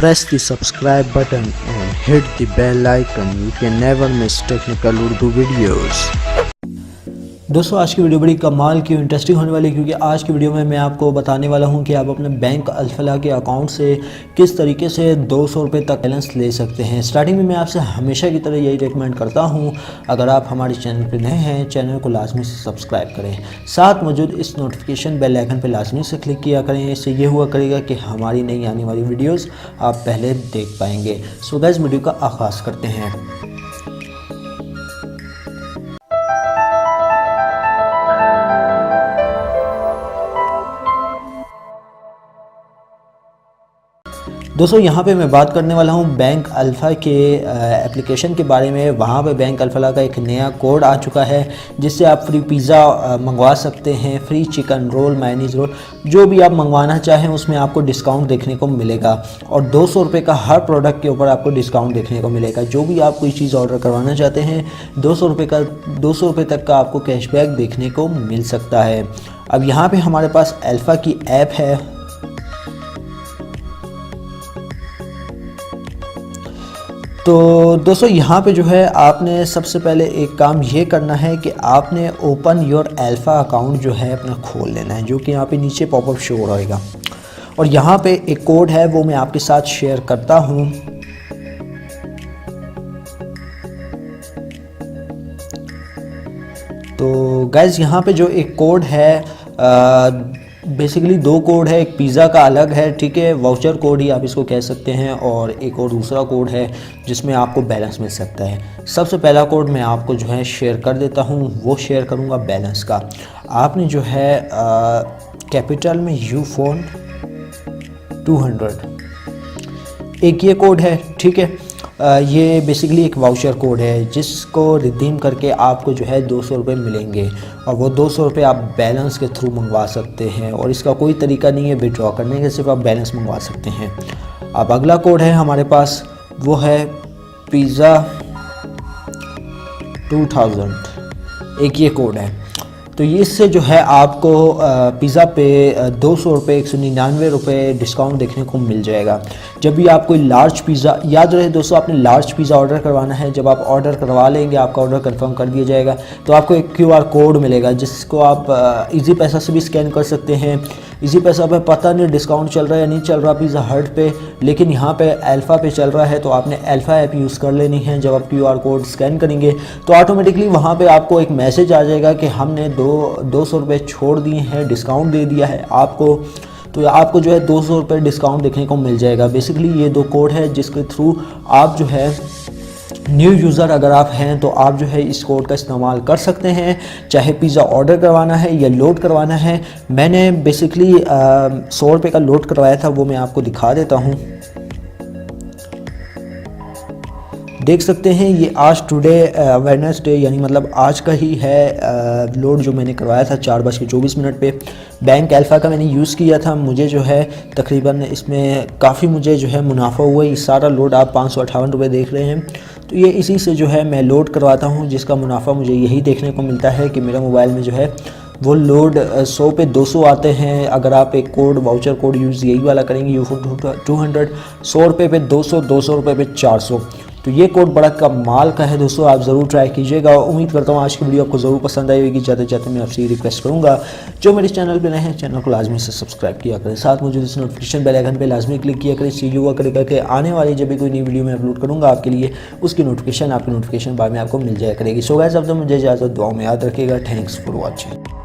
Press the subscribe button and hit the bell icon. You can never miss technical Urdu videos. दोस्तों आज की video बड़ी कमाल की इंटरेस्टिंग होने वाली है, क्योंकि आज की वीडियो में मैं आपको बताने वाला हूं कि आप अपने बैंक अल-फलाह के अकाउंट से किस तरीके से 200 रुपये तक बैलेंस ले सकते हैं। स्टार्टिंग में मैं आपसे हमेशा की तरह यही रिकमेंड करता हूं, अगर आप हमारे चैनल पर नए हैं चैनल को लाजमी से सब्सक्राइब करें, साथ मौजूद इस नोटिफिकेशन बेल आइकन पर लाजमी से क्लिक किया करें। इससे ये हुआ करेगा कि हमारी नई आने वाली वीडियोज़ आप पहले देख पाएंगे। सो गाइस वीडियो का आगाज़ करते हैं। दोस्तों यहाँ पे मैं बात करने वाला हूँ बैंक अल्फ़ा के एप्लीकेशन के बारे में। वहाँ पे बैंक अल-फलाह का एक नया कोड आ चुका है जिससे आप फ्री पिज़्ज़ा मंगवा सकते हैं, free chicken roll, mayonnaise roll, जो भी आप मंगवाना चाहें उसमें आपको डिस्काउंट देखने को मिलेगा। और 200 रुपये का हर प्रोडक्ट के ऊपर आपको डिस्काउंट देखने को मिलेगा। जो भी आप कोई चीज़ ऑर्डर करवाना चाहते हैं 200 रुपये तक का आपको कैशबैक देखने को मिल सकता है। अब यहाँ पर हमारे पास अल्फ़ा की ऐप है। तो दोस्तों यहाँ पे जो है आपने सबसे पहले एक काम ये करना है कि आपने ओपन योर अल्फ़ा अकाउंट जो है अपना खोल लेना है, जो कि यहाँ पे नीचे पॉपअप शो हो रहेगा। और यहाँ पे एक कोड है वो मैं आपके साथ शेयर करता हूँ। तो गाइज़ यहाँ पे जो एक कोड है बेसिकली दो कोड है, एक पिज़्ज़ा का अलग है, ठीक है, वाउचर कोड ही आप इसको कह सकते हैं, और एक और दूसरा कोड है जिसमें आपको बैलेंस मिल सकता है। सबसे पहला कोड मैं आपको जो है शेयर कर देता हूँ, वो शेयर करूँगा बैलेंस का। आपने जो है कैपिटल में यूफोन 200 एक ये कोड है, ठीक है। ये बेसिकली एक वाउचर कोड है जिसको रिडीम करके आपको जो है 200 रुपये मिलेंगे, और वो 200 रुपये आप बैलेंस के थ्रू मंगवा सकते हैं। और इसका कोई तरीका नहीं है विड्रॉ करने के, सिर्फ आप बैलेंस मंगवा सकते हैं। अब अगला कोड है हमारे पास, वो है पिज़्ज़ा 2000 एक ये कोड है। तो इससे जो है आपको पिज़्ज़ा पे 200 रुपये 199 रुपये डिस्काउंट देखने को मिल जाएगा। जब भी आप कोई लार्ज पिज़्ज़ा, याद रहे दोस्तों आपने लार्ज पिज़्ज़ा ऑर्डर करवाना है, जब आप ऑर्डर करवा लेंगे आपका ऑर्डर कंफर्म कर दिया जाएगा तो आपको एक QR कोड मिलेगा जिसको आप इजी पैसा से भी स्कैन कर सकते हैं। इजी पैसा पे पता नहीं डिस्काउंट चल रहा है या नहीं चल रहा पिज़्ज़ा हट पे, लेकिन यहाँ पे अल्फ़ा पे चल रहा है, तो आपने अल्फ़ा ऐप यूज़ कर लेनी है। जब आप QR कोड स्कैन करेंगे तो ऑटोमेटिकली वहाँ पे आपको एक मैसेज आ जाएगा कि हमने 200 रुपये छोड़ दिए हैं, डिस्काउंट दे दिया है आपको। तो आपको जो है 200 रुपये डिस्काउंट देखने को मिल जाएगा। बेसिकली ये दो कोड है जिसके थ्रू आप जो है न्यू यूज़र अगर आप हैं तो आप जो है इस कोड का इस्तेमाल कर सकते हैं, चाहे पिज़्ज़ा ऑर्डर करवाना है या लोड करवाना है। मैंने बेसिकली 100 रुपये का लोड करवाया था, वो मैं आपको दिखा देता हूँ। देख सकते हैं ये आज टुडे वेडनेसडे यानी मतलब आज का ही है लोड जो मैंने करवाया था 4:24 पे। बैंक अल्फ़ा का मैंने यूज़ किया था, मुझे जो है तकरीबन इसमें काफ़ी मुझे जो है मुनाफा हुआ। ये सारा लोड आप 558 रुपये देख रहे हैं, तो ये इसी से जो है मैं लोड करवाता हूँ, जिसका मुनाफा मुझे यही देखने को मिलता है कि मेरा मोबाइल में जो है वो लोड 100 पे 200 आते हैं। अगर आप एक कोड वाउचर कोड यूज़ यही वाला करेंगे यूफोन 200, 100 रुपये पे 200, 200 रुपये पे 400। तो ये कोड बड़ा कमाल का है दोस्तों, आप ज़रूर ट्राई कीजिएगा। उम्मीद करता हूँ आज की वीडियो आपको ज़रूर पसंद आई होगी। जाते जाते मैं आपसे रिक्वेस्ट करूँगा, जो मेरे चैनल पे नए हैं चैनल को लाजमी से सब्सक्राइब किया करें, साथ मुझे इस नोटिफिकेशन बेल आइकन पे लाजमी क्लिक किया करें। इससे हुआ करेगा कि आने वाली जब भी कोई नई वीडियो मैं अपलोड करूँगा आपके लिए, उसकी नोटिफिकेशन आपकी नोटिफिकेशन बार में आपको मिल जाया करेगी। सो गाइस अब तो मुझे इजाज़त, दुआओं में याद रखिएगा। Thanks for watching.